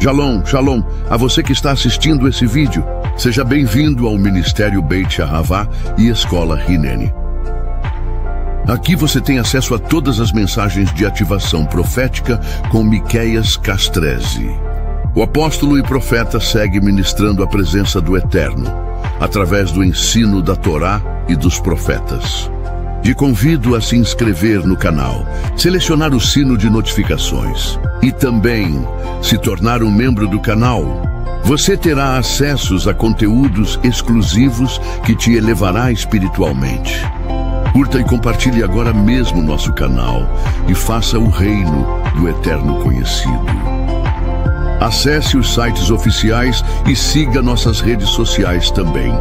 Shalom, shalom, a você que está assistindo esse vídeo. Seja bem-vindo ao Ministério Beit Yahavá e Escola Hineni. Aqui você tem acesso a todas as mensagens de ativação profética com Miqueias Castrezzi. O apóstolo e profeta segue ministrando a presença do Eterno, através do ensino da Torá e dos profetas. Te convido a se inscrever no canal, selecionar o sino de notificações e também se tornar um membro do canal. Você terá acessos a conteúdos exclusivos que te elevará espiritualmente. Curta e compartilhe agora mesmo nosso canal e faça o reino do Eterno conhecido. Acesse os sites oficiais e siga nossas redes sociais também.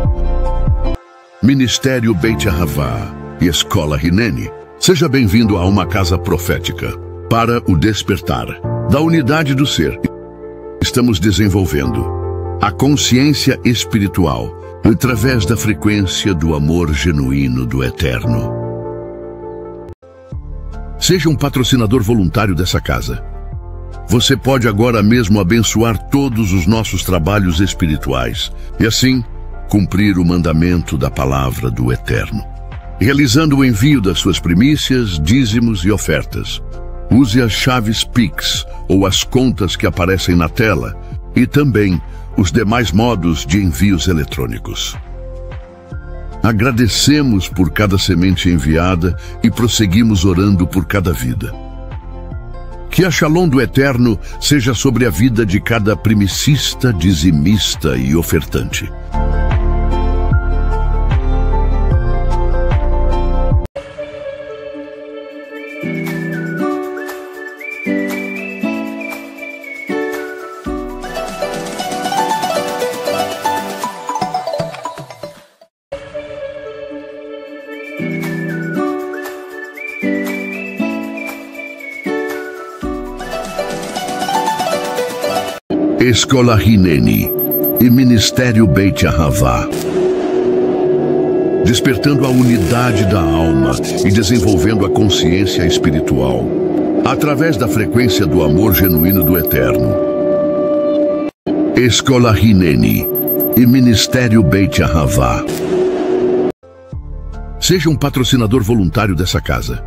Ministério Beit Yahavá e Escola Hineni. Seja bem-vindo a uma casa profética para o despertar da unidade do ser. Estamos desenvolvendo a consciência espiritual através da frequência do amor genuíno do Eterno. Seja um patrocinador voluntário dessa casa. Você pode agora mesmo abençoar todos os nossos trabalhos espirituais e assim cumprir o mandamento da palavra do Eterno, realizando o envio das suas primícias, dízimos e ofertas. Use as chaves Pix ou as contas que aparecem na tela e também os demais modos de envios eletrônicos. Agradecemos por cada semente enviada e prosseguimos orando por cada vida. Que a Shalom do Eterno seja sobre a vida de cada primicista, dizimista e ofertante. Escola Hineni e Ministério Beit Yahavá. Despertando a unidade da alma e desenvolvendo a consciência espiritual, através da frequência do amor genuíno do Eterno. Escola Hineni e Ministério Beit Yahavá. Seja um patrocinador voluntário dessa casa.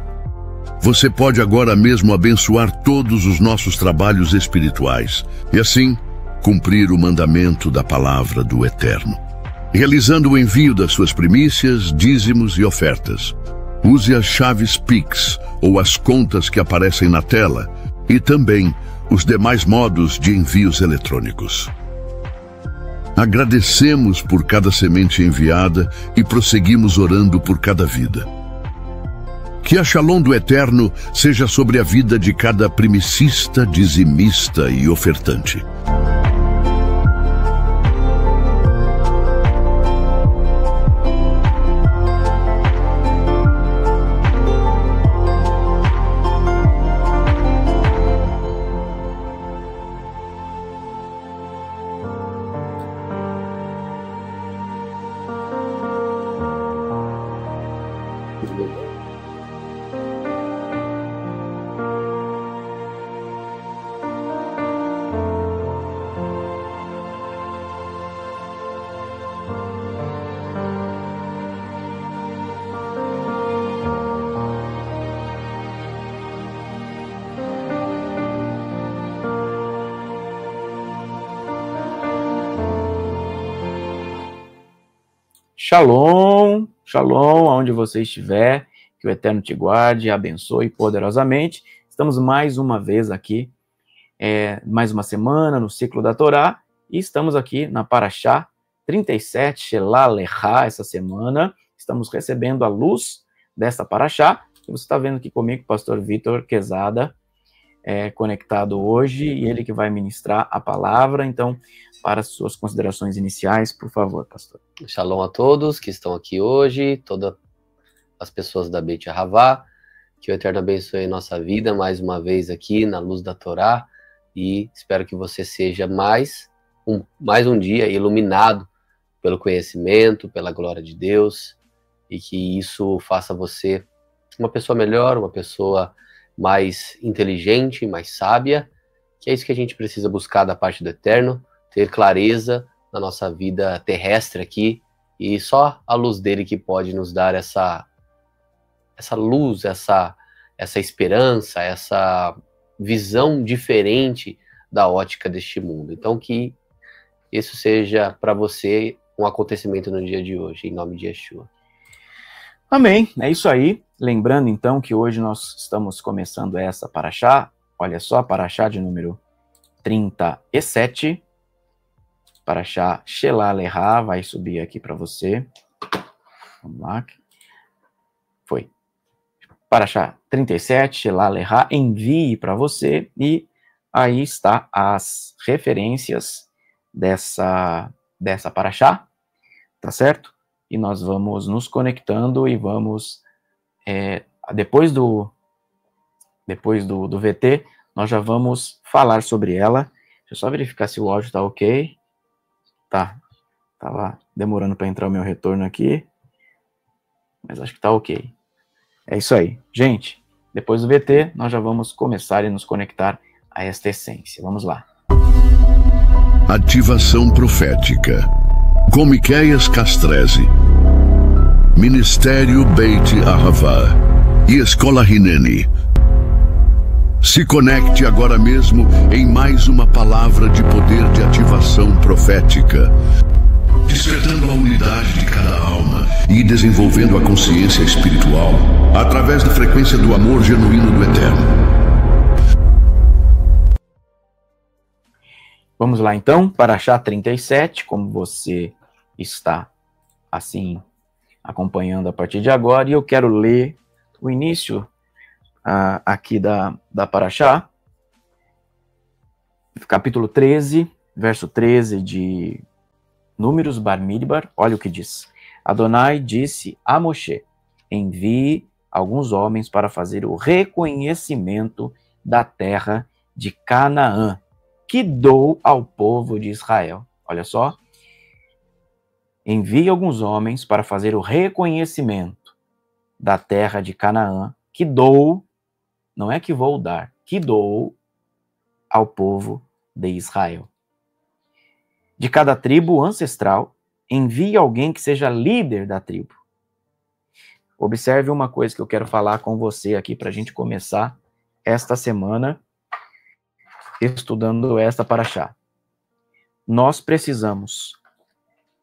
Você pode agora mesmo abençoar todos os nossos trabalhos espirituais e assim cumprir o mandamento da palavra do Eterno, realizando o envio das suas primícias, dízimos e ofertas. Use as chaves Pix ou as contas que aparecem na tela e também os demais modos de envios eletrônicos. Agradecemos por cada semente enviada e prosseguimos orando por cada vida. Que a Shalom do Eterno seja sobre a vida de cada primicista, dizimista e ofertante. Shalom, shalom, aonde você estiver, que o Eterno te guarde e abençoe poderosamente. Estamos mais uma vez aqui, mais uma semana no ciclo da Torá, e estamos aqui na Parashá 37, Shelah Lechá, essa semana. Estamos recebendo a luz dessa Parashá, que você está vendo aqui comigo, o pastor Vitor Quezada, conectado hoje, e ele que vai ministrar a palavra. Então, para as suas considerações iniciais, por favor, pastor. Shalom a todos que estão aqui hoje, todas as pessoas da Beit Yahavá, que o Eterno abençoe nossa vida mais uma vez aqui na luz da Torá, e espero que você seja mais um dia iluminado pelo conhecimento, pela glória de Deus, e que isso faça você uma pessoa melhor, uma pessoa mais inteligente, mais sábia, que é isso que a gente precisa buscar da parte do Eterno, ter clareza na nossa vida terrestre aqui, e só a luz dele que pode nos dar essa luz, essa esperança, essa visão diferente da ótica deste mundo. Então que isso seja para você um acontecimento no dia de hoje, em nome de Yeshua. Amém, é isso aí. Lembrando então que hoje nós estamos começando essa paraxá, olha só, paraxá de número 37, paraxá Shelah Leha, vai subir aqui para você. Vamos lá. Foi. Paraxá 37, Shelah Leha, envie para você, e aí está as referências dessa paraxá, tá certo? E nós vamos nos conectando e vamos, depois do VT, nós já vamos falar sobre ela. Deixa eu só verificar se o áudio tá ok. Tá, tava demorando para entrar o meu retorno aqui, mas acho que tá ok. É isso aí. Gente, depois do VT, nós já vamos começar e nos conectar a esta essência. Vamos lá. Ativação profética. Com Miqueias Castrese, Ministério Beit Ahavá e Escola Hineni. Se conecte agora mesmo em mais uma palavra de poder de ativação profética, despertando a unidade de cada alma e desenvolvendo a consciência espiritual através da frequência do amor genuíno do Eterno. Vamos lá então, paraxá 37, como você está assim acompanhando a partir de agora, e eu quero ler o início aqui da paraxá, capítulo 13, verso 13 de Números Bamidbar. Olha o que diz. Adonai disse a Moshe: envie alguns homens para fazer o reconhecimento da terra de Canaã, que dou ao povo de Israel. Olha só. Envie alguns homens para fazer o reconhecimento da terra de Canaã, que dou, não é que vou dar, que dou ao povo de Israel. De cada tribo ancestral, envie alguém que seja líder da tribo. Observe uma coisa que eu quero falar com você aqui para a gente começar esta semana estudando esta paraxá. Nós precisamos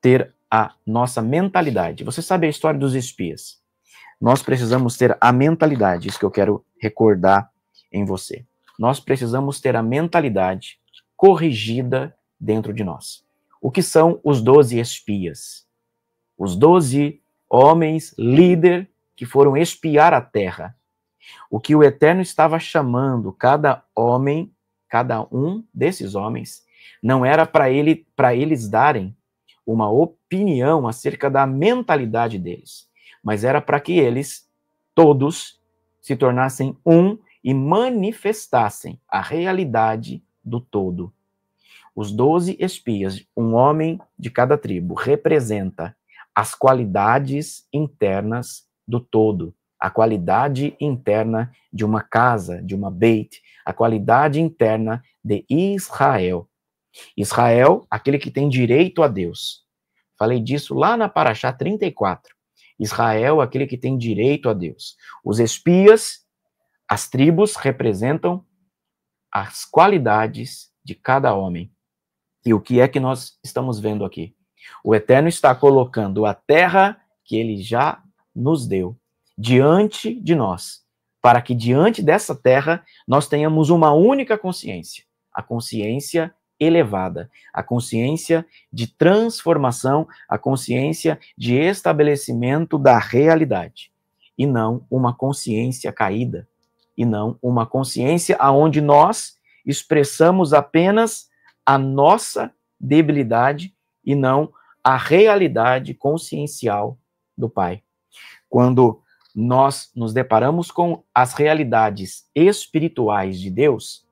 ter a nossa mentalidade. Você sabe a história dos espias. Nós precisamos ter a mentalidade, isso que eu quero recordar em você. Nós precisamos ter a mentalidade corrigida dentro de nós. O que são os 12 espias? Os 12 homens líder que foram espiar a terra. O que o Eterno estava chamando cada homem, cada um desses homens, não era para eles darem uma opinião acerca da mentalidade deles, mas era para que eles, todos, se tornassem um e manifestassem a realidade do todo. Os 12 espias, um homem de cada tribo, representa as qualidades internas do todo, a qualidade interna de uma casa, de uma Beit, a qualidade interna de Israel. Israel, aquele que tem direito a Deus. Falei disso lá na paraxá 34. Israel, aquele que tem direito a Deus. Os espias, as tribos, representam as qualidades de cada homem. E o que é que nós estamos vendo aqui? O Eterno está colocando a terra que ele já nos deu diante de nós, para que diante dessa terra nós tenhamos uma única consciência, a consciência elevada, a consciência de transformação, a consciência de estabelecimento da realidade, e não uma consciência caída, e não uma consciência aonde nós expressamos apenas a nossa debilidade e não a realidade consciencial do Pai. Quando nós nos deparamos com as realidades espirituais de Deus,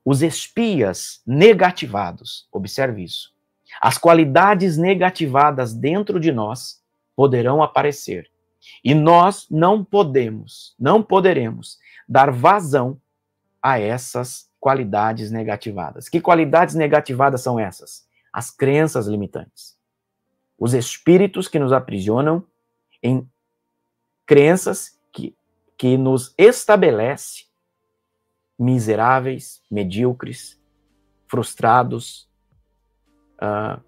os espias negativados, observe isso, as qualidades negativadas dentro de nós poderão aparecer. E nós não poderemos dar vazão a essas qualidades negativadas. Que qualidades negativadas são essas? As crenças limitantes. Os espíritos que nos aprisionam em crenças que nos estabelece miseráveis, medíocres, frustrados,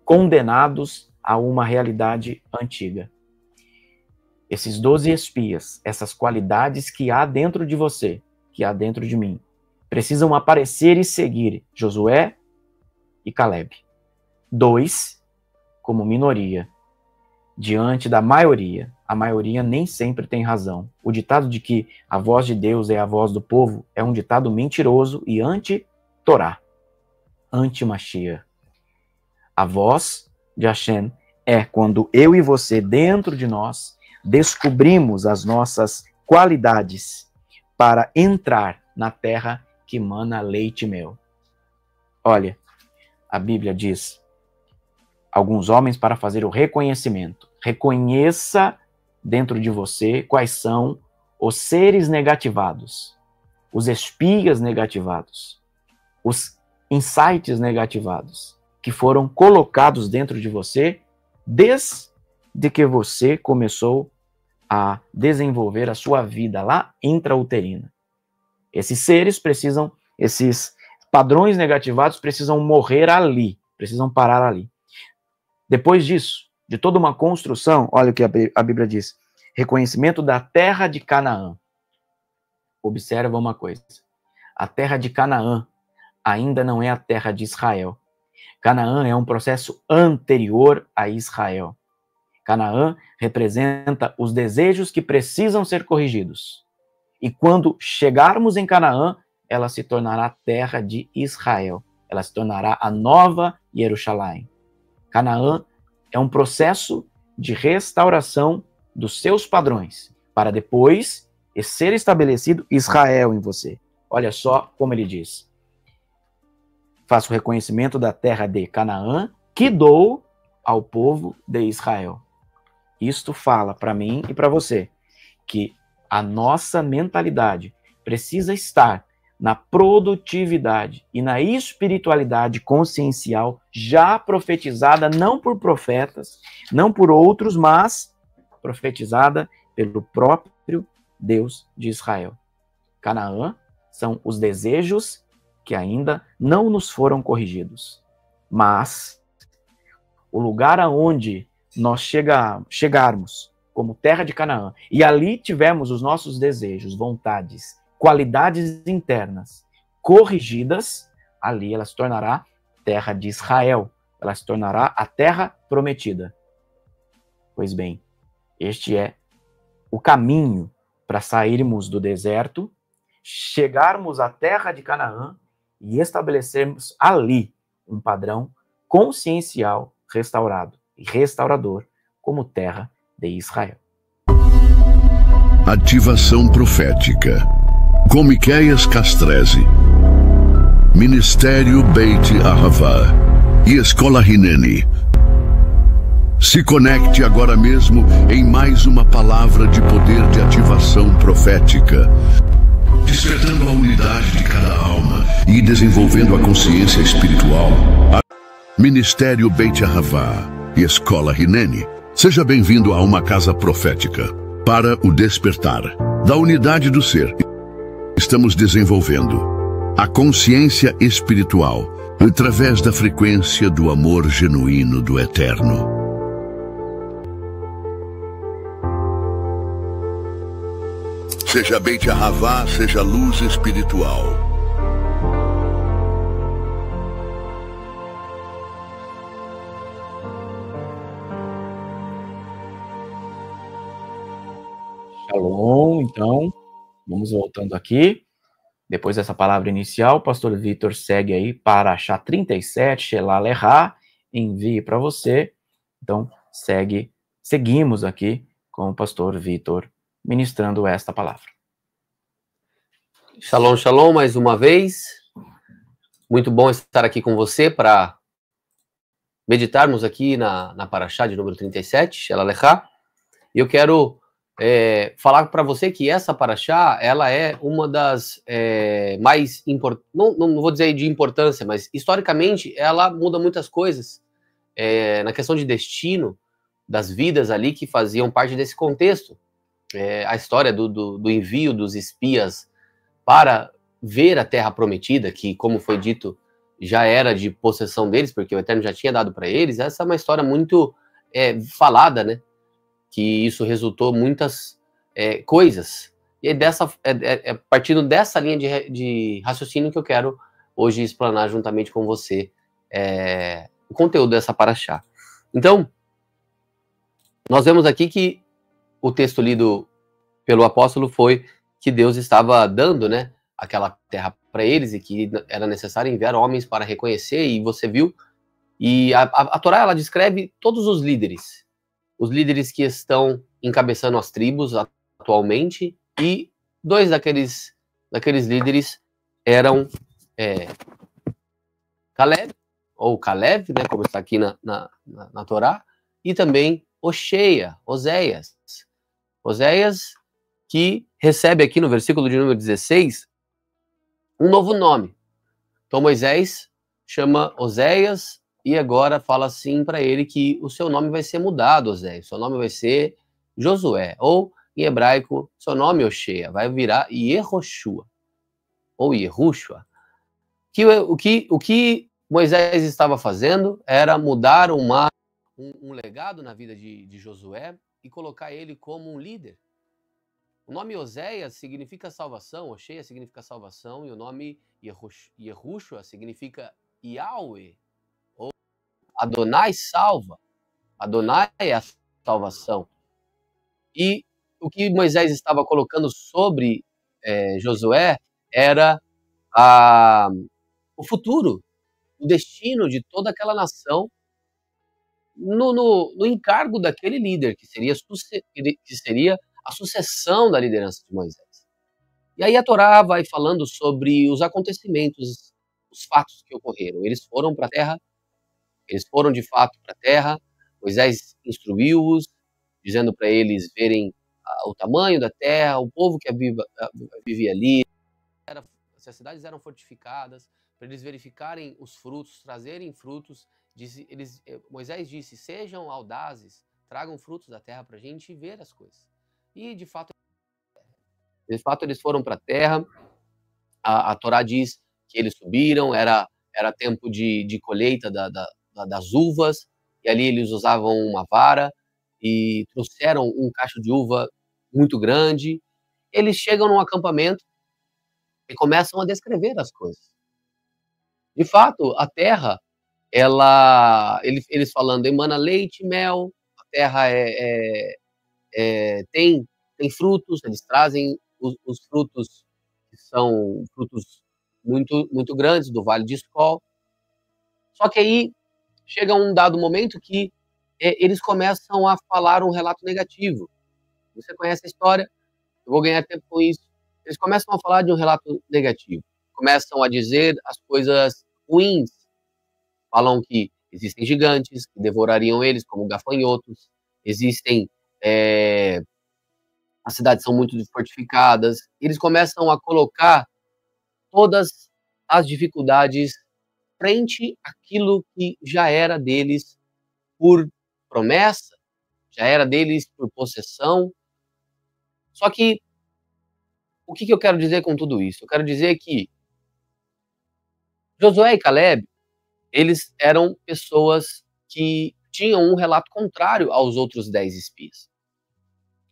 condenados a uma realidade antiga. Esses 12 espias, essas qualidades que há dentro de você, que há dentro de mim, precisam aparecer e seguir Josué e Caleb. 2 como minoria, diante da maioria. A maioria nem sempre tem razão. O ditado de que a voz de Deus é a voz do povo é um ditado mentiroso e anti-Torá, anti-Mashiach. A voz de Hashem é quando eu e você, dentro de nós, descobrimos as nossas qualidades para entrar na terra que mana leite e mel. Olha, a Bíblia diz, alguns homens para fazer o reconhecimento. Reconheça dentro de você quais são os seres negativados, os espias negativados, os insights negativados, que foram colocados dentro de você desde que você começou a desenvolver a sua vida lá intrauterina. Esses seres precisam, esses padrões negativados precisam morrer ali, precisam parar ali. Depois disso, de toda uma construção, olha o que a Bíblia diz, reconhecimento da terra de Canaã. Observa uma coisa, a terra de Canaã ainda não é a terra de Israel. Canaã é um processo anterior a Israel. Canaã representa os desejos que precisam ser corrigidos. E quando chegarmos em Canaã, ela se tornará terra de Israel. Ela se tornará a nova Jerusalém. Canaã é um processo de restauração dos seus padrões, para depois ser estabelecido Israel em você. Olha só como ele diz. Faço o reconhecimento da terra de Canaã, que dou ao povo de Israel. Isto fala para mim e para você, que a nossa mentalidade precisa estar na produtividade e na espiritualidade consciencial já profetizada não por profetas, não por outros, mas profetizada pelo próprio Deus de Israel. Canaã são os desejos que ainda não nos foram corrigidos, mas o lugar aonde nós chegarmos como terra de Canaã e ali tivermos os nossos desejos, vontades, qualidades internas corrigidas, ali ela se tornará terra de Israel, ela se tornará a terra prometida. Pois bem, este é o caminho para sairmos do deserto, chegarmos à terra de Canaã e estabelecermos ali um padrão consciencial restaurado e restaurador como terra de Israel. Ativação profética. Com Miqueias Castrese, Ministério Beit Ahavá e Escola Hineni. Se conecte agora mesmo em mais uma palavra de poder de ativação profética, despertando a unidade de cada alma e desenvolvendo a consciência espiritual. Ministério Beit Ahavá e Escola Hineni. Seja bem-vindo a uma casa profética para o despertar da unidade do ser. Estamos desenvolvendo a consciência espiritual através da frequência do amor genuíno do Eterno. Seja Beit Ahavá, seja luz espiritual. Shalom, então, vamos voltando aqui. Depois dessa palavra inicial, o pastor Vitor segue aí para Parashá 37, Shelah Lehá, envie para você. Então, seguimos aqui com o pastor Vitor ministrando esta palavra. Shalom, shalom, mais uma vez. Muito bom estar aqui com você para meditarmos aqui na Parashá de número 37, Shelah Lehá. E eu quero falar para você que essa paraxá, ela é uma das mais importantes, não vou dizer de importância, mas historicamente ela muda muitas coisas na questão de destino das vidas ali que faziam parte desse contexto. A história do envio dos espias para ver a Terra Prometida, que, como foi dito, já era de possessão deles, porque o Eterno já tinha dado para eles. Essa é uma história muito falada, né? Que isso resultou muitas coisas. E é partindo dessa linha de raciocínio que eu quero hoje explanar juntamente com você o conteúdo dessa paraxá. Então, nós vemos aqui que o texto lido pelo apóstolo foi que Deus estava dando, né, aquela terra para eles e que era necessário enviar homens para reconhecer, e você viu. E a Torá, ela descreve todos os líderes que estão encabeçando as tribos atualmente, e dois daqueles líderes eram Caleb, ou Caleb, né, como está aqui na Torá, e também Oséias, que recebe aqui no versículo de número 16 um novo nome. Então Moisés chama Oséias e agora fala assim para ele que o seu nome vai ser mudado, Oséias. Seu nome vai ser Josué, ou em hebraico, seu nome Oshea, vai virar Yehoshua, ou Yehushua. O que Moisés estava fazendo era mudar um legado na vida de Josué e colocar ele como um líder. O nome Oséias significa salvação, Oshea significa salvação, e o nome Yehushua significa Yahweh, ou Adonai salva. Adonai é a salvação. E o que Moisés estava colocando sobre Josué era o futuro, o destino de toda aquela nação no encargo daquele líder, que seria a sucessão da liderança de Moisés. E aí a Torá vai falando sobre os acontecimentos, os fatos que ocorreram. Eles foram para a terra, eles foram de fato para a terra, Moisés instruiu-os, dizendo para eles verem o tamanho da terra, o povo que vivia ali, se as cidades eram fortificadas, para eles verificarem os frutos, trazerem frutos. Moisés disse, sejam audazes, tragam frutos da terra para a gente ver as coisas. E, de fato, eles foram para a terra. A Torá diz que eles subiram, era tempo de colheita das uvas, e ali eles usavam uma vara e trouxeram um cacho de uva muito grande. Eles chegam num acampamento e começam a descrever as coisas. De fato, a terra, eles falando, emana leite e mel, a terra tem frutos, eles trazem os frutos que são frutos muito, muito grandes do Vale de Escol. Só que aí chega um dado momento que eles começam a falar um relato negativo. Você conhece a história, eu vou ganhar tempo com isso. Eles começam a falar de um relato negativo, começam a dizer as coisas ruins, falam que existem gigantes que devorariam eles como gafanhotos, existem as cidades são muito fortificadas. Eles começam a colocar todas as dificuldades frente àquilo que já era deles por promessa, já era deles por possessão. Só que, o que eu quero dizer com tudo isso? Eu quero dizer que Josué e Caleb, eles eram pessoas que tinham um relato contrário aos outros 10 espias.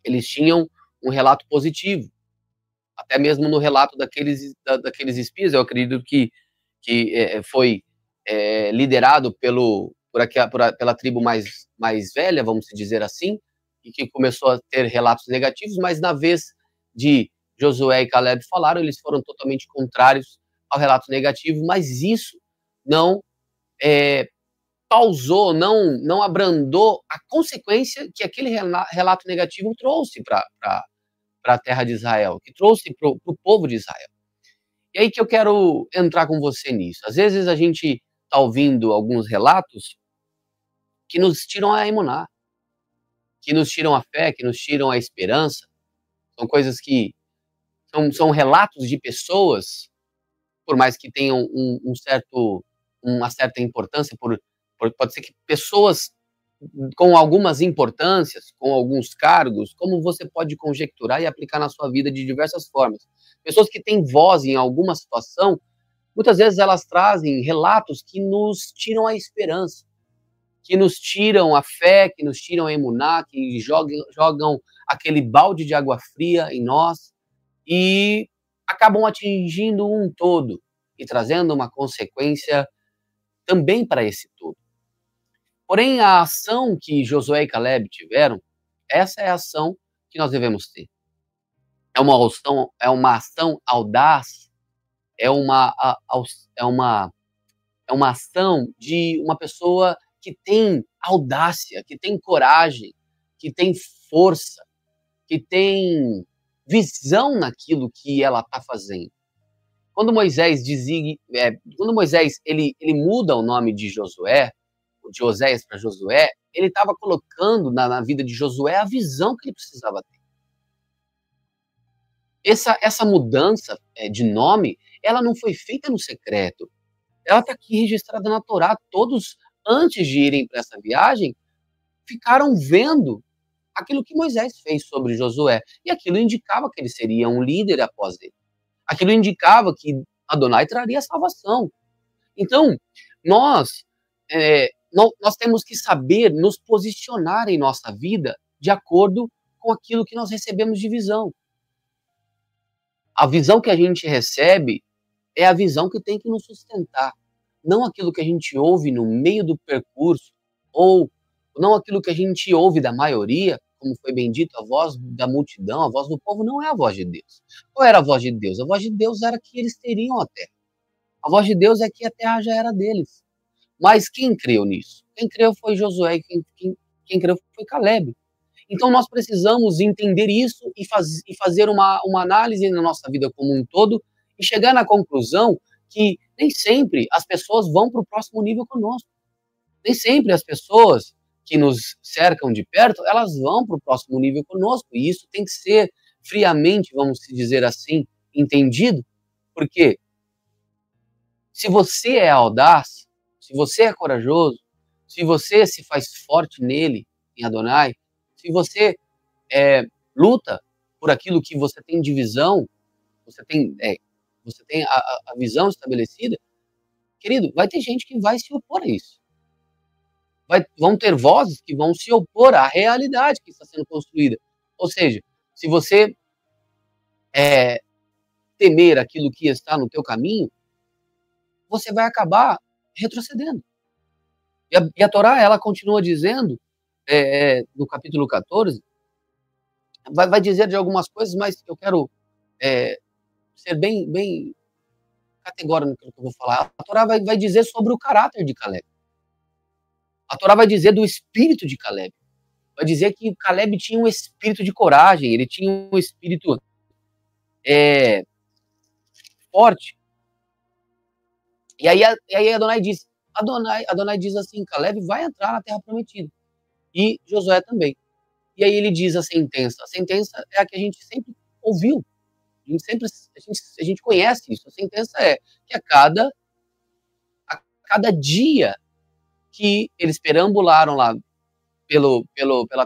Eles tinham um relato positivo. Até mesmo no relato daqueles espias, eu acredito que foi liderado pela tribo mais velha, vamos dizer assim, e que começou a ter relatos negativos, mas na vez de Josué e Caleb falaram, eles foram totalmente contrários ao relato negativo, mas isso não pausou, não abrandou a consequência que aquele relato negativo trouxe para a terra de Israel, que trouxe para o povo de Israel. E aí que eu quero entrar com você nisso. Às vezes a gente está ouvindo alguns relatos que nos tiram a emuná, que nos tiram a fé, que nos tiram a esperança. São coisas que são relatos de pessoas, por mais que tenham uma certa importância, pode ser que pessoas com algumas importâncias, com alguns cargos, como você pode conjecturar e aplicar na sua vida de diversas formas. Pessoas que têm voz em alguma situação, muitas vezes elas trazem relatos que nos tiram a esperança, que nos tiram a fé, que nos tiram a emuná, que jogam aquele balde de água fria em nós e acabam atingindo um todo e trazendo uma consequência também para esse todo. Porém, a ação que Josué e Caleb tiveram, essa é a ação que nós devemos ter. É uma ação audaz, é uma ação de uma pessoa que tem audácia, que tem coragem, que tem força, que tem visão naquilo que ela está fazendo. Quando Moisés ele muda o nome de Josué, de Oséias para Josué, ele estava colocando na vida de Josué a visão que ele precisava ter. Essa mudança de nome, ela não foi feita no secreto. Ela está aqui registrada na Torá. Todos, antes de irem para essa viagem, ficaram vendo aquilo que Moisés fez sobre Josué. E aquilo indicava que ele seria um líder após ele. Aquilo indicava que Adonai traria a salvação. Então, nós temos que saber nos posicionar em nossa vida de acordo com aquilo que nós recebemos de visão. A visão que a gente recebe é a visão que tem que nos sustentar, não aquilo que a gente ouve no meio do percurso, ou não aquilo que a gente ouve da maioria, como foi bem dito, a voz da multidão, a voz do povo não é a voz de Deus. Qual era a voz de Deus? A voz de Deus era que eles teriam a terra. A voz de Deus é que a terra já era deles. Mas quem creu nisso? Quem creu foi Josué, quem creu foi Caleb. Então nós precisamos entender isso e fazer uma análise na nossa vida como um todo e chegar na conclusão que nem sempre as pessoas vão para o próximo nível conosco. Nem sempre as pessoas que nos cercam de perto, elas vão para o próximo nível conosco. E isso tem que ser friamente, vamos dizer assim, entendido. Porque se você é audaz, se você é corajoso, se você se faz forte nele, em Adonai, se você luta por aquilo que você tem de visão, você tem a visão estabelecida, querido, vai ter gente que vai se opor a isso. Vão ter vozes que vão se opor à realidade que está sendo construída. Ou seja, se você temer aquilo que está no teu caminho, você vai acabar retrocedendo. E a Torá, ela continua dizendo, no capítulo 14, vai dizer de algumas coisas, mas eu quero ser bem categórico no que eu vou falar. A Torá vai dizer sobre o caráter de Caleb. A Torá vai dizer do espírito de Caleb. Vai dizer que Caleb tinha um espírito de coragem, ele tinha um espírito forte. E aí Adonai diz assim, Caleb vai entrar na terra prometida. E Josué também. E aí ele diz a sentença é a que a gente sempre ouviu. A gente conhece isso. A sentença é que a cada dia que eles perambularam lá pela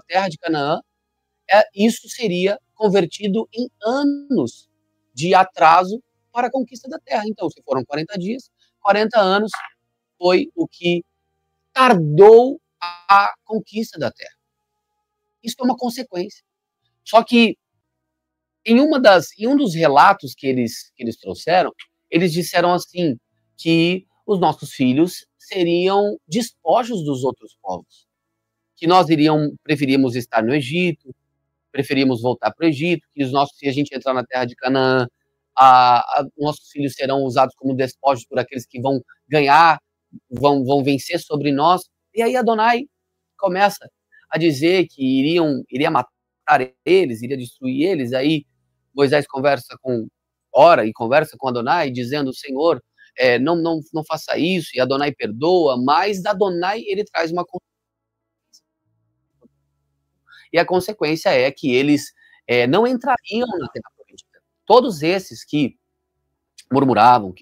terra de Canaã, isso seria convertido em anos de atraso para a conquista da terra. Então, se foram 40 dias, 40 anos foi o que tardou a conquista da terra. Isso é uma consequência. Só que em um dos relatos que eles trouxeram, eles disseram assim, que os nossos filhos seriam despojos dos outros povos. Que nós preferíamos estar no Egito, preferíamos voltar para o Egito, que se a gente entrar na terra de Canaã, nossos filhos serão usados como despojos por aqueles que vão ganhar, vão vencer sobre nós. E aí Adonai começa a dizer que iria matar eles, iria destruir eles. Aí Moisés ora e conversa com Adonai, dizendo, Senhor, não faça isso, e Adonai perdoa, mas Adonai, ele traz uma consequência. e a consequência é que eles não entrariam na terra prometida. Todos esses que murmuraram,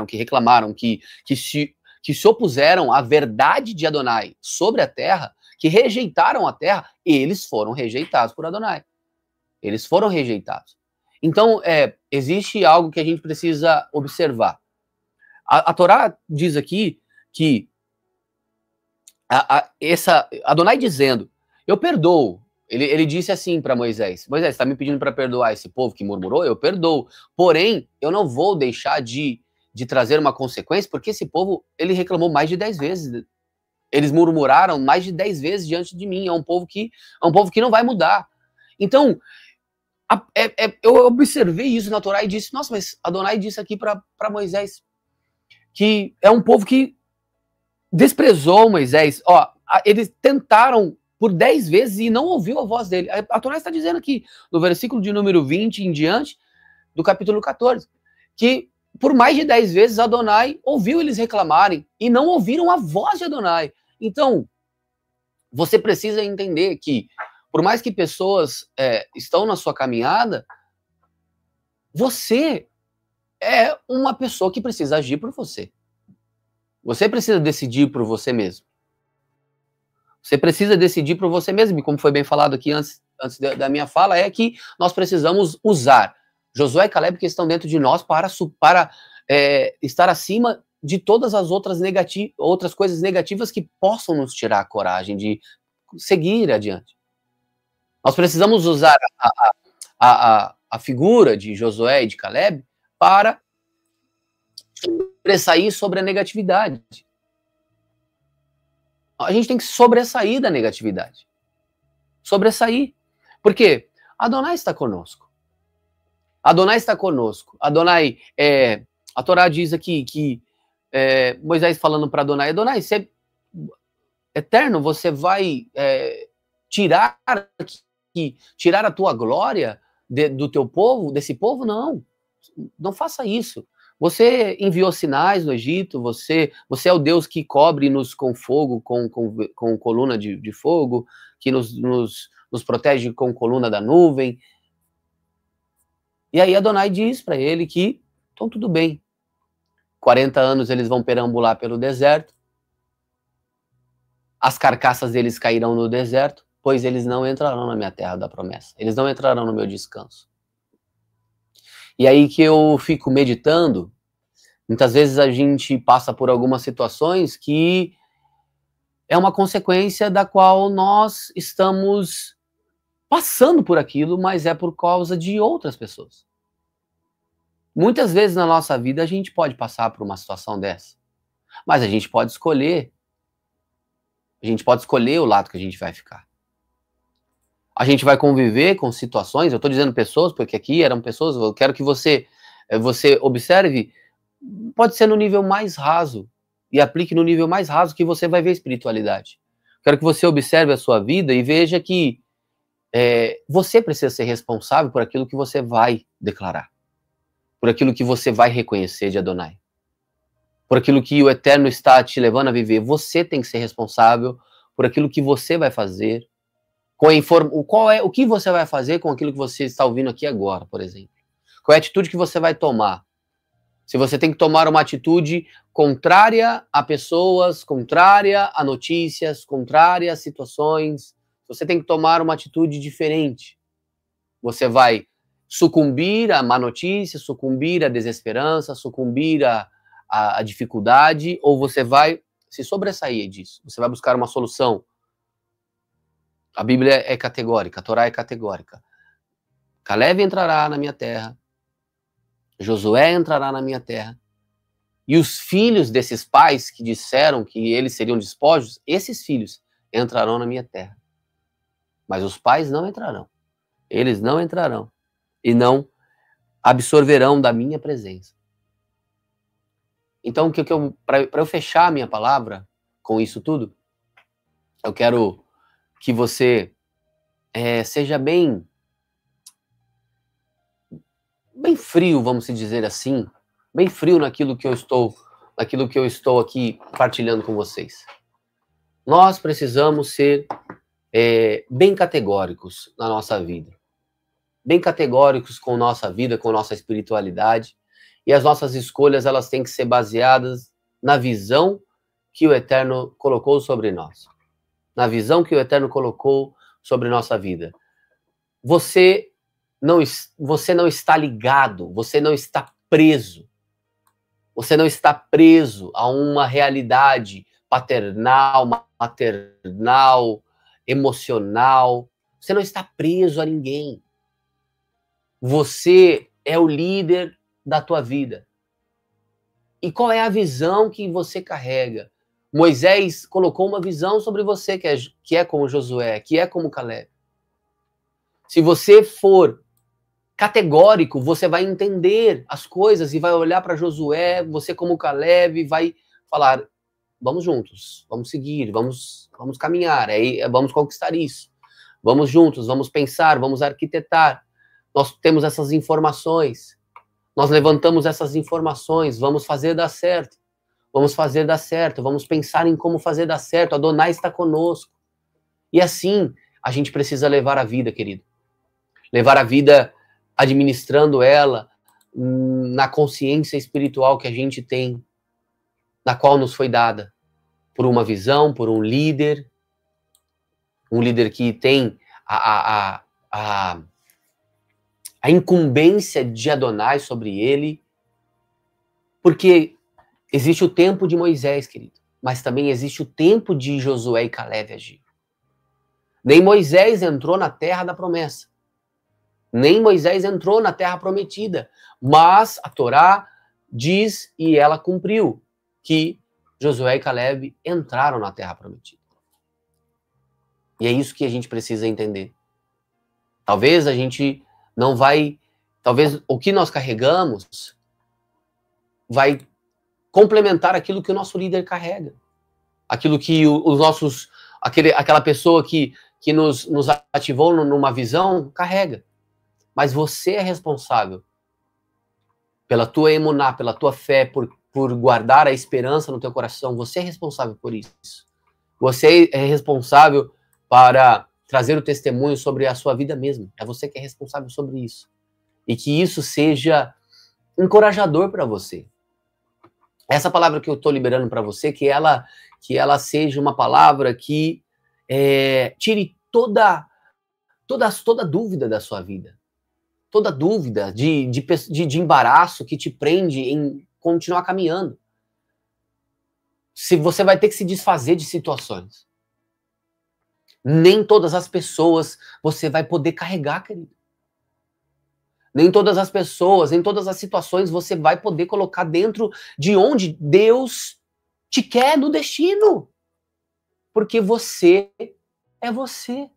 que reclamaram, que se opuseram à verdade de Adonai sobre a terra, que rejeitaram a terra, eles foram rejeitados por Adonai. Eles foram rejeitados. Então, existe algo que a gente precisa observar. A Torá diz aqui que Adonai dizendo, eu perdoo. Ele disse assim para Moisés, Moisés, está me pedindo para perdoar esse povo que murmurou? Eu perdoo. Porém, eu não vou deixar de trazer uma consequência, porque esse povo, ele reclamou mais de 10 vezes. Eles murmuraram mais de 10 vezes diante de mim. É um povo que não vai mudar. Então, eu observei isso na Torá e disse, nossa, mas Adonai disse aqui para Moisés que é um povo que desprezou Moisés. Ó, eles tentaram por 10 vezes e não ouviu a voz dele. A Torá está dizendo aqui, no versículo de número 20 em diante, do capítulo 14, que por mais de 10 vezes Adonai ouviu eles reclamarem e não ouviram a voz de Adonai. Então, você precisa entender que, por mais que pessoas estão na sua caminhada, você é uma pessoa que precisa agir por você. Você precisa decidir por você mesmo. Você precisa decidir por você mesmo. E como foi bem falado aqui antes da minha fala, é que nós precisamos usar Josué e Caleb que estão dentro de nós para estar acima de todas as outras coisas negativas que possam nos tirar a coragem de seguir adiante. Nós precisamos usar a figura de Josué e de Caleb para sobressair sobre a negatividade. A gente tem que sobressair da negatividade. Sobressair. Por quê? Adonai está conosco. Adonai está conosco. Adonai, a Torá diz aqui que Moisés falando para Adonai, Adonai, você eterno, você vai tirar a tua glória do teu povo, desse povo? Não faça isso. Você enviou sinais no Egito, você é o Deus que cobre-nos com fogo, com coluna de fogo, que nos protege com coluna da nuvem. E aí Adonai diz para ele que, então tudo bem, 40 anos eles vão perambular pelo deserto, as carcaças deles cairão no deserto, pois eles não entrarão na minha terra da promessa, eles não entrarão no meu descanso. E aí que eu fico meditando, muitas vezes a gente passa por algumas situações que é uma consequência da qual nós estamos passando por aquilo, mas é por causa de outras pessoas. Muitas vezes na nossa vida a gente pode passar por uma situação dessa, mas a gente pode escolher o lado que a gente vai ficar. A gente vai conviver com situações, eu estou dizendo pessoas, porque aqui eram pessoas, eu quero que você observe, pode ser no nível mais raso, e aplique no nível mais raso que você vai ver espiritualidade. Quero que você observe a sua vida e veja que você precisa ser responsável por aquilo que você vai declarar, por aquilo que você vai reconhecer de Adonai, por aquilo que o Eterno está te levando a viver. Você tem que ser responsável por aquilo que você vai fazer, o que você vai fazer com aquilo que você está ouvindo aqui agora, por exemplo. Qual é a atitude que você vai tomar? Se você tem que tomar uma atitude contrária a pessoas, contrária a notícias, contrária a situações, você tem que tomar uma atitude diferente. Você vai sucumbir à má notícia, sucumbir à desesperança, sucumbir à dificuldade, ou você vai se sobressair disso. Você vai buscar uma solução. A Bíblia é categórica, a Torá é categórica. Caleb entrará na minha terra, Josué entrará na minha terra, e os filhos desses pais que disseram que eles seriam despojos, esses filhos entrarão na minha terra. Mas os pais não entrarão. Eles não entrarão e não absorverão da minha presença. Então, para eu fechar a minha palavra com isso tudo, eu quero que você seja bem frio, vamos dizer assim, bem frio naquilo que eu estou aqui partilhando com vocês. Nós precisamos ser bem categóricos na nossa vida. Bem categóricos com nossa vida, com nossa espiritualidade. E as nossas escolhas, elas têm que ser baseadas na visão que o Eterno colocou sobre nós. Na visão que o Eterno colocou sobre nossa vida. Você não está ligado, você não está preso. Você não está preso a uma realidade paternal, maternal, emocional. Você não está preso a ninguém. Você é o líder da tua vida. E qual é a visão que você carrega? Moisés colocou uma visão sobre você que é como Josué, que é como Caleb. Se você for categórico, você vai entender as coisas e vai olhar para Josué, você como Caleb, vai falar, vamos juntos, vamos seguir, vamos caminhar, vamos conquistar isso. Vamos juntos, vamos pensar, vamos arquitetar. Nós temos essas informações, nós levantamos essas informações, vamos fazer dar certo. Vamos fazer dar certo, vamos pensar em como fazer dar certo, Adonai está conosco. E assim, a gente precisa levar a vida, querido. Levar a vida administrando ela na consciência espiritual que a gente tem, na qual nos foi dada, por uma visão, por um líder que tem a incumbência de Adonai sobre ele, porque existe o tempo de Moisés, querido, mas também existe o tempo de Josué e Caleb agir. Nem Moisés entrou na terra da promessa. Nem Moisés entrou na terra prometida. Mas a Torá diz, e ela cumpriu, que Josué e Caleb entraram na terra prometida. E é isso que a gente precisa entender. Talvez a gente não vai... Talvez o que nós carregamos vai complementar aquilo que o nosso líder carrega. Aquilo que os nossos... aquela pessoa que nos ativou numa visão, carrega. Mas você é responsável pela tua emuná, pela tua fé, por guardar a esperança no teu coração. Você é responsável por isso. Você é responsável para trazer o testemunho sobre a sua vida mesmo. É você que é responsável sobre isso. E que isso seja encorajador para você. Essa palavra que eu estou liberando para você, que ela seja uma palavra que tire toda dúvida da sua vida. Toda dúvida de embaraço que te prende em continuar caminhando. Se você vai ter que se desfazer de situações. Nem todas as pessoas você vai poder carregar, querido. Nem todas as pessoas, em todas as situações você vai poder colocar dentro de onde Deus te quer no destino. Porque você é você.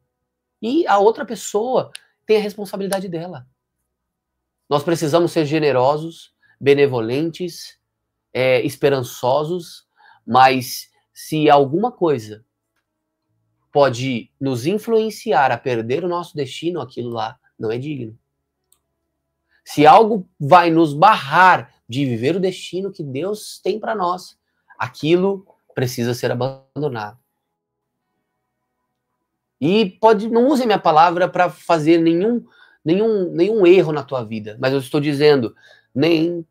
E a outra pessoa tem a responsabilidade dela. Nós precisamos ser generosos, benevolentes, esperançosos, mas se alguma coisa pode nos influenciar a perder o nosso destino, aquilo lá não é digno. Se algo vai nos barrar de viver o destino que Deus tem para nós, aquilo precisa ser abandonado. E não use minha palavra para fazer nenhum erro na tua vida, mas eu estou dizendo, nem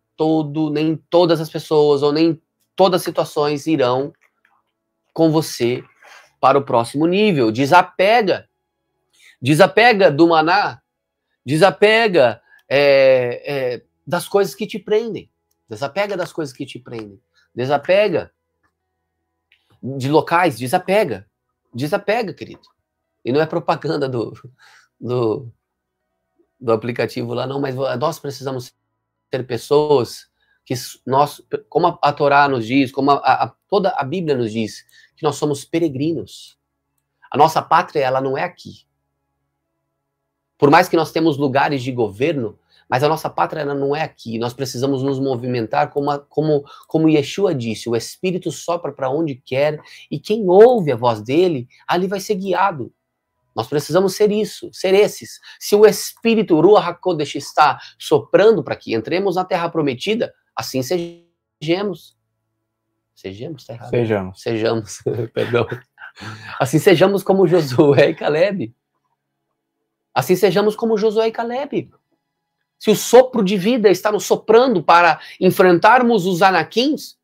todas as pessoas ou nem todas as situações irão com você para o próximo nível. Desapega do maná, desapega das coisas que te prendem. Desapega das coisas que te prendem. Desapega de locais, desapega. Desapega, querido. E não é propaganda do aplicativo lá, não, mas nós precisamos ter pessoas que nós, como a Torá nos diz, como toda a Bíblia nos diz, que nós somos peregrinos. A nossa pátria, ela não é aqui. Por mais que nós temos lugares de governo, mas a nossa pátria ela não é aqui. Nós precisamos nos movimentar como Yeshua disse, o Espírito sopra para onde quer, e quem ouve a voz dele, ali vai ser guiado. Nós precisamos ser esses. Se o Espírito Ruach HaKodesh está soprando para que entremos na Terra Prometida, assim sejamos. Sejamos, tá errado. Sejamos. Sejamos, perdão. Assim sejamos como Josué e Caleb. Assim sejamos como Josué e Caleb. Se o sopro de vida está nos soprando para enfrentarmos os anaquins,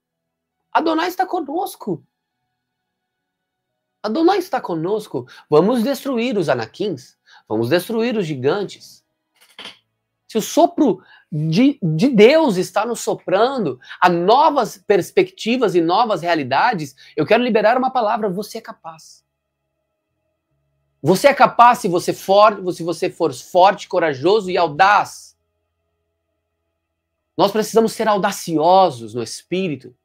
Adonai está conosco. Adonai está conosco. Vamos destruir os anaquins. Vamos destruir os gigantes. Se o sopro de Deus está nos soprando a novas perspectivas e novas realidades, eu quero liberar uma palavra: você é capaz. Você é capaz se você for forte, corajoso e audaz. Nós precisamos ser audaciosos no espírito.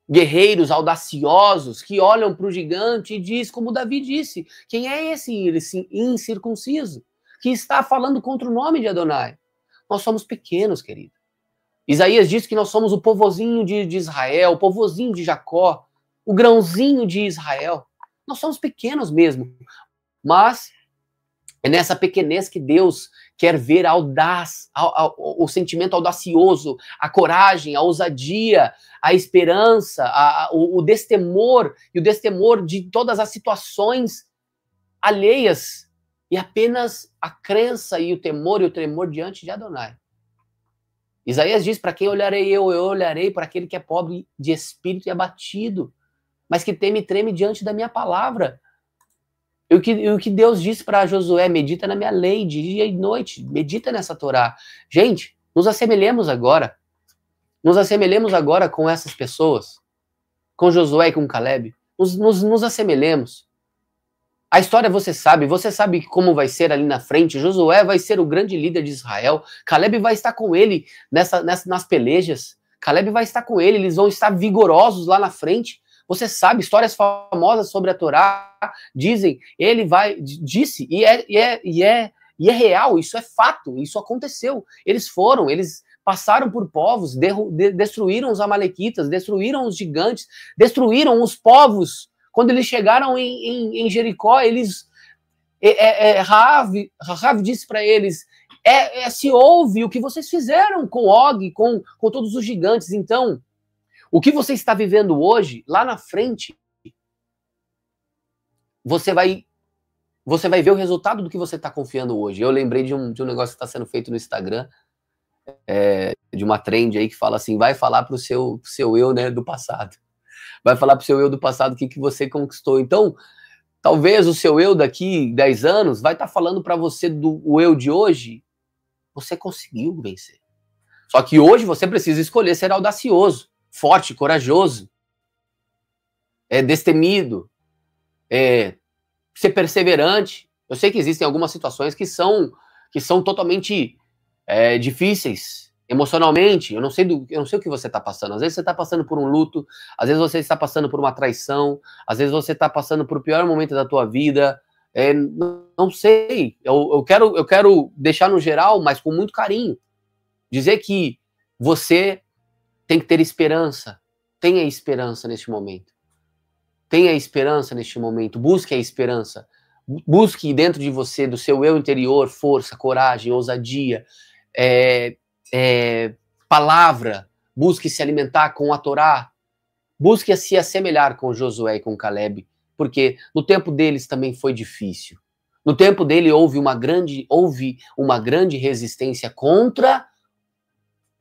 Guerreiros audaciosos que olham para o gigante e diz, como Davi disse, quem é esse incircunciso que está falando contra o nome de Adonai? Nós somos pequenos, querido. Isaías diz que nós somos o povozinho de Israel, o povozinho de Jacó, o grãozinho de Israel. Nós somos pequenos mesmo, mas é nessa pequenez que Deus quer ver a audaz, o sentimento audacioso, a coragem, a ousadia, a esperança, o destemor, e o destemor de todas as situações alheias, e apenas a crença e o tremor diante de Adonai. Isaías diz, para quem olharei eu olharei para aquele que é pobre de espírito e abatido, mas que teme e treme diante da minha palavra. E o que Deus disse para Josué: medita na minha lei dia e noite, medita nessa Torá. Gente, nos assemelhemos agora com essas pessoas, com Josué e com Caleb, nos assemelhemos. A história você sabe como vai ser ali na frente. Josué vai ser o grande líder de Israel, Caleb vai estar com ele nas pelejas, Caleb vai estar com ele, eles vão estar vigorosos lá na frente. Você sabe, histórias famosas sobre a Torá dizem, disse, e é real, isso é fato, isso aconteceu. Eles passaram por povos, destruíram os amalequitas, destruíram os gigantes, destruíram os povos. Quando eles chegaram em Jericó, Rahav disse para eles, se ouve o que vocês fizeram com Og, com todos os gigantes. Então, o que você está vivendo hoje, lá na frente, você vai ver o resultado do que você está confiando hoje. Eu lembrei de um negócio que está sendo feito no Instagram, de uma trend aí que fala assim, vai falar para o seu eu, né, do passado. Vai falar para o seu eu do passado o que você conquistou. Então, talvez o seu eu daqui 10 anos vai estar falando para você o eu de hoje, você conseguiu vencer. Só que hoje você precisa escolher ser audacioso, forte, corajoso, destemido, ser perseverante. Eu sei que existem algumas situações que são totalmente difíceis emocionalmente. Eu não sei o que você está passando. Às vezes você está passando por um luto, às vezes você está passando por uma traição, às vezes você está passando por o pior momento da tua vida. Não sei. Eu quero deixar no geral, mas com muito carinho, dizer que você tem que ter esperança. Tenha esperança neste momento. Tenha esperança neste momento. Busque a esperança. Busque dentro de você, do seu eu interior, força, coragem, ousadia, palavra. Busque se alimentar com a Torá. Busque se assemelhar com Josué e com Caleb, porque no tempo deles também foi difícil. No tempo dele houve uma grande resistência contra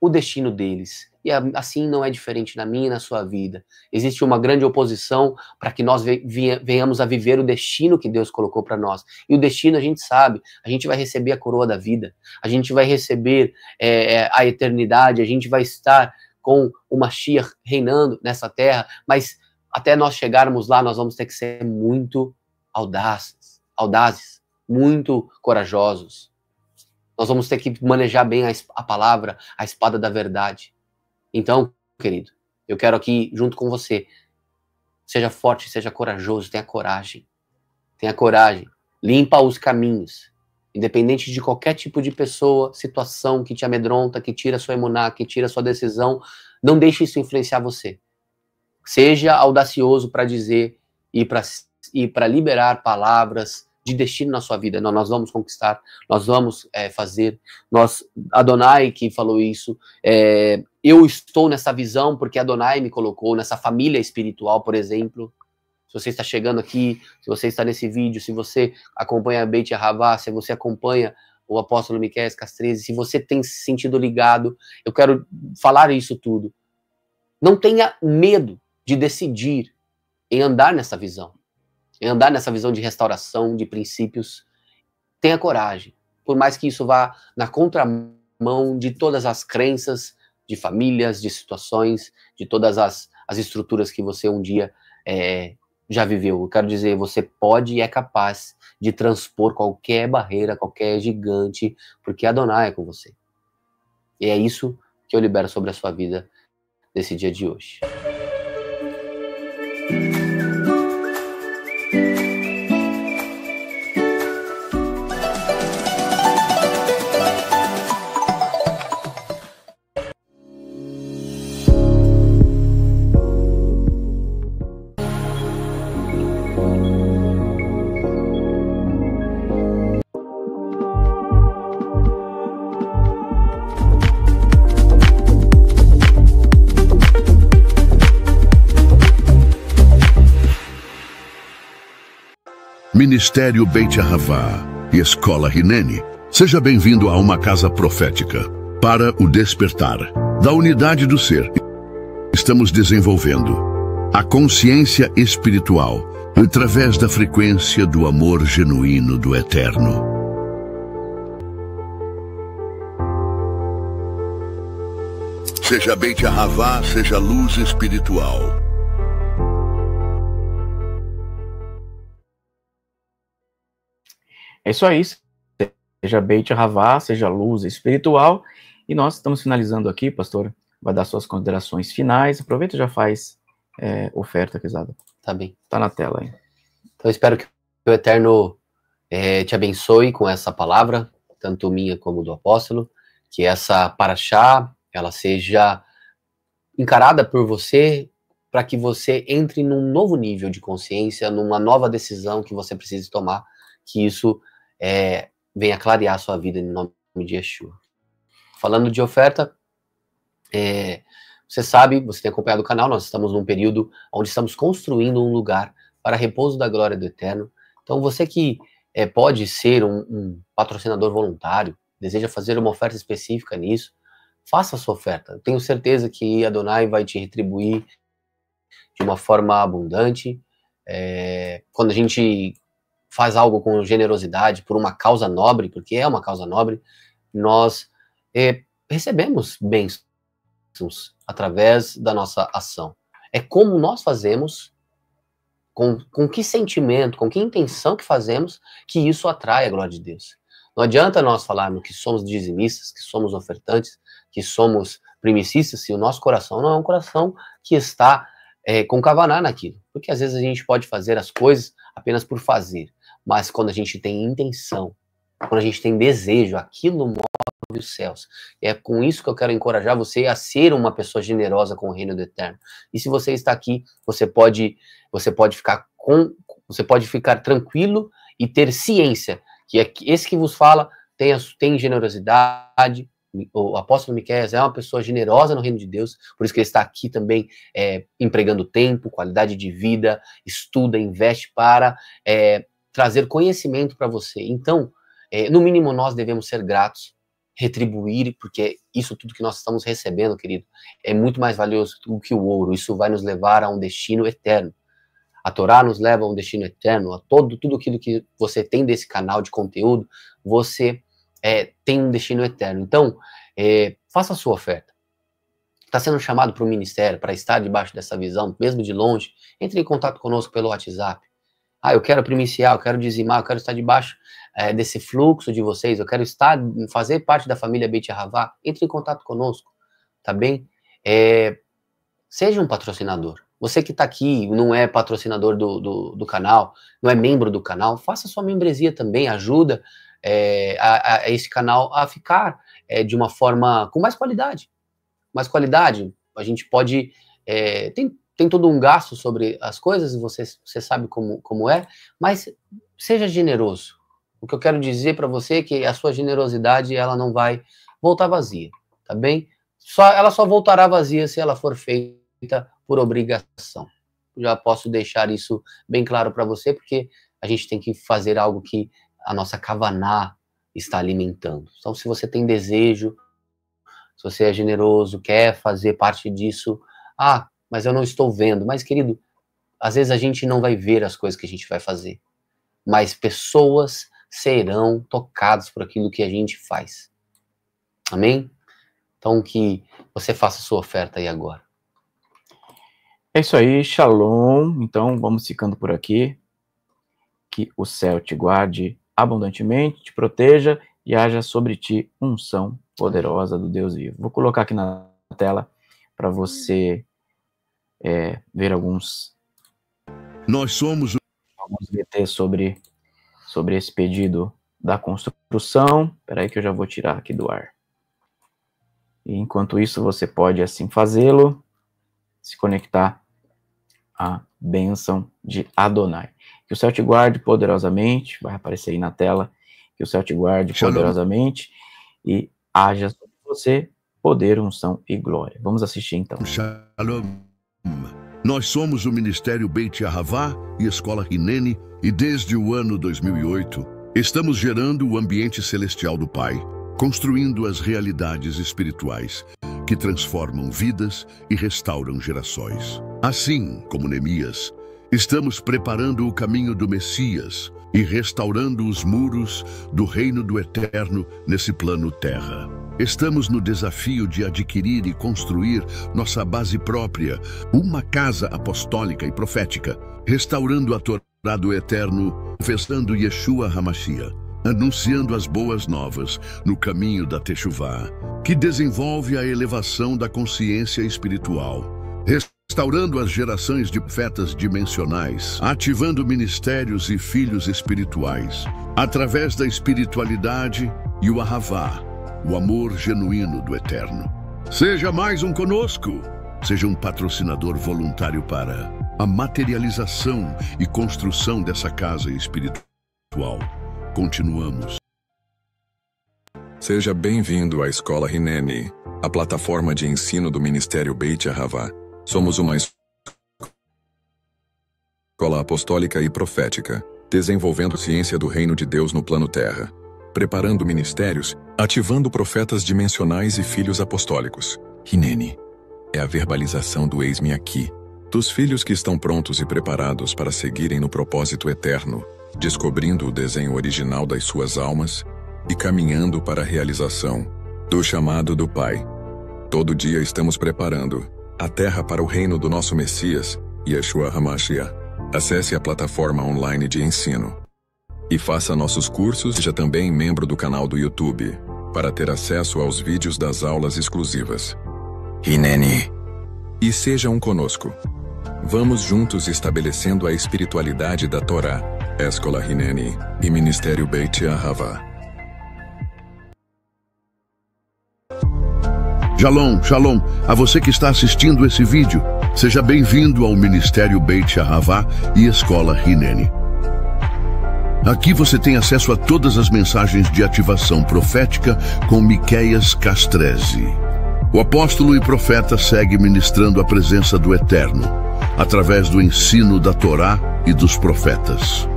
o destino deles. E assim não é diferente na minha e na sua vida. Existe uma grande oposição para que nós venhamos a viver o destino que Deus colocou para nós. E o destino a gente sabe, a gente vai receber a coroa da vida, a gente vai receber a eternidade, a gente vai estar com o Mashiach reinando nessa terra, mas até nós chegarmos lá, nós vamos ter que ser muito audazes, muito corajosos. Nós vamos ter que manejar bem a palavra, a espada da verdade. Então, querido, eu quero aqui, junto com você, seja forte, seja corajoso, tenha coragem. Tenha coragem. Limpa os caminhos. Independente de qualquer tipo de pessoa, situação que te amedronta, que tira sua emuná, que tira sua decisão, não deixe isso influenciar você. Seja audacioso para dizer e para liberar palavras de destino na sua vida. Não, nós vamos conquistar, nós vamos fazer. Adonai que falou isso, eu estou nessa visão porque Adonai me colocou nessa família espiritual, por exemplo. Se você está chegando aqui, se você está nesse vídeo, se você acompanha a Beit Yahavá, se você acompanha o apóstolo Miqueias Castrezi, se você tem se sentido ligado, eu quero falar isso tudo. Não tenha medo de decidir em andar nessa visão. Em andar nessa visão de restauração, de princípios. Tenha coragem. Por mais que isso vá na contramão de todas as crenças, de famílias, de situações, de todas as estruturas que você um dia já viveu. Eu quero dizer, você pode e é capaz de transpor qualquer barreira, qualquer gigante, porque Adonai é com você. E é isso que eu libero sobre a sua vida nesse dia de hoje. Ministério Beit Yahavá e Escola Hineni. Seja bem-vindo a uma casa profética para o despertar da unidade do ser. Estamos desenvolvendo a consciência espiritual através da frequência do amor genuíno do Eterno. Seja Beit Yahavá, seja luz espiritual. É isso aí, seja Beit Yahavá, seja luz espiritual, e nós estamos finalizando aqui, pastor, vai dar suas considerações finais, aproveita e já faz oferta, Quezada. Tá bem. Tá na tela aí. Então eu espero que o Eterno te abençoe com essa palavra, tanto minha como do apóstolo, que essa paraxá, ela seja encarada por você, para que você entre num novo nível de consciência, numa nova decisão que você precise tomar, que isso venha clarear a sua vida em nome de Yeshua. Falando de oferta, você sabe, você tem acompanhado o canal, nós estamos num período onde estamos construindo um lugar para repouso da glória do Eterno. Então você que pode ser um patrocinador voluntário, deseja fazer uma oferta específica nisso, faça a sua oferta. Eu tenho certeza que Adonai vai te retribuir de uma forma abundante. Quando a gente faz algo com generosidade, por uma causa nobre, porque é uma causa nobre, nós recebemos bênçãos através da nossa ação. É como nós fazemos, com que sentimento, com que intenção que fazemos, que isso atrai a glória de Deus. Não adianta nós falarmos que somos dizimistas, que somos ofertantes, que somos primicistas, se o nosso coração não é um coração que está com kavaná naquilo. Porque às vezes a gente pode fazer as coisas apenas por fazer. Mas quando a gente tem intenção, quando a gente tem desejo, aquilo move os céus. É com isso que eu quero encorajar você a ser uma pessoa generosa com o reino do Eterno. E se você está aqui, você pode ficar tranquilo e ter ciência que esse que vos fala tem generosidade. O apóstolo Miqueias é uma pessoa generosa no reino de Deus, por isso que ele está aqui também empregando tempo, qualidade de vida, estuda, investe para trazer conhecimento para você. Então, no mínimo, nós devemos ser gratos, retribuir, porque isso tudo que nós estamos recebendo, querido, é muito mais valioso do que o ouro. Isso vai nos levar a um destino eterno. A Torá nos leva a um destino eterno. A tudo aquilo que você tem desse canal de conteúdo, você tem um destino eterno. Então, faça a sua oferta. Está sendo chamado para o ministério, para estar debaixo dessa visão, mesmo de longe, entre em contato conosco pelo WhatsApp. Eu quero primiciar, eu quero dizimar, eu quero estar debaixo desse fluxo de vocês, eu quero fazer parte da família Beit Yahavá. Entre em contato conosco, tá bem? Seja um patrocinador. Você que está aqui, não é patrocinador do canal, não é membro do canal, faça sua membresia também, ajuda a esse canal a ficar de uma forma com mais qualidade. Mais qualidade, a gente pode... Tem todo um gasto sobre as coisas, você sabe como é, mas seja generoso. O que eu quero dizer para você é que a sua generosidade, ela não vai voltar vazia, tá bem? Ela só voltará vazia se ela for feita por obrigação. já posso deixar isso bem claro para você, porque a gente tem que fazer algo que a nossa Kavaná está alimentando. Então, se você tem desejo, se você é generoso, quer fazer parte disso, mas eu não estou vendo. Mas, querido, às vezes a gente não vai ver as coisas que a gente vai fazer, mas pessoas serão tocadas por aquilo que a gente faz. Amém? Então, que você faça a sua oferta aí agora. É isso aí, shalom. Então, vamos ficando por aqui. Que o céu te guarde abundantemente, te proteja e haja sobre ti unção poderosa do Deus vivo. Vou colocar aqui na tela para você ver alguns VT sobre esse pedido da construção. Espera aí que eu já vou tirar aqui do ar. E enquanto isso, você pode assim fazê-lo, se conectar à bênção de Adonai. Que o céu te guarde poderosamente, vai aparecer aí na tela, que o céu te guarde poderosamente e haja sobre você poder, unção e glória. Vamos assistir então. Shalom. Nós somos o Ministério Beit Ahavá e Escola Hineni e desde o ano 2008 estamos gerando o ambiente celestial do Pai, construindo as realidades espirituais que transformam vidas e restauram gerações. Assim como Neemias, estamos preparando o caminho do Messias e restaurando os muros do reino do Eterno nesse plano terra. Estamos no desafio de adquirir e construir nossa base própria, uma casa apostólica e profética, restaurando a Torá do Eterno, confessando Yeshua HaMashiach, anunciando as boas novas no caminho da Teshuvá, que desenvolve a elevação da consciência espiritual, restaurando as gerações de profetas dimensionais, ativando ministérios e filhos espirituais, através da espiritualidade e o Ahavá, o amor genuíno do Eterno. Seja mais um conosco, seja um patrocinador voluntário para a materialização e construção dessa casa espiritual. Continuamos. Seja bem-vindo à Escola Hineni, a plataforma de ensino do Ministério Beit Ahavá. Somos uma escola apostólica e profética, desenvolvendo ciência do reino de Deus no plano terra, preparando ministérios, ativando profetas dimensionais e filhos apostólicos. Hineni é a verbalização do eis-me aqui, dos filhos que estão prontos e preparados para seguirem no propósito eterno, descobrindo o desenho original das suas almas e caminhando para a realização do chamado do Pai. Todo dia estamos preparando a terra para o reino do nosso Messias, Yeshua HaMashiach. Acesse a plataforma online de ensino e faça nossos cursos. Seja também membro do canal do YouTube para ter acesso aos vídeos das aulas exclusivas. Hineni. E seja um conosco. Vamos juntos estabelecendo a espiritualidade da Torá, Escola Hineni e Ministério Beit Ahavá. Shalom, shalom. A você que está assistindo esse vídeo, seja bem-vindo ao Ministério Beit Ahavá e Escola Hineni. Aqui você tem acesso a todas as mensagens de ativação profética com Miqueias Castrezzi. O apóstolo e profeta segue ministrando a presença do Eterno, através do ensino da Torá e dos profetas.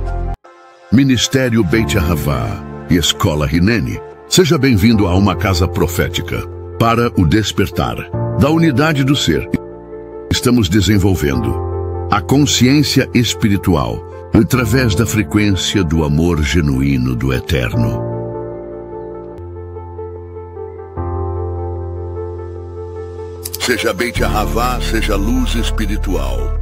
Ministério Beit Ahavá e Escola Hineni. Seja bem-vindo a uma casa profética. Para o despertar da unidade do ser, estamos desenvolvendo a consciência espiritual através da frequência do amor genuíno do Eterno. Seja Beit Ahavá, seja luz espiritual.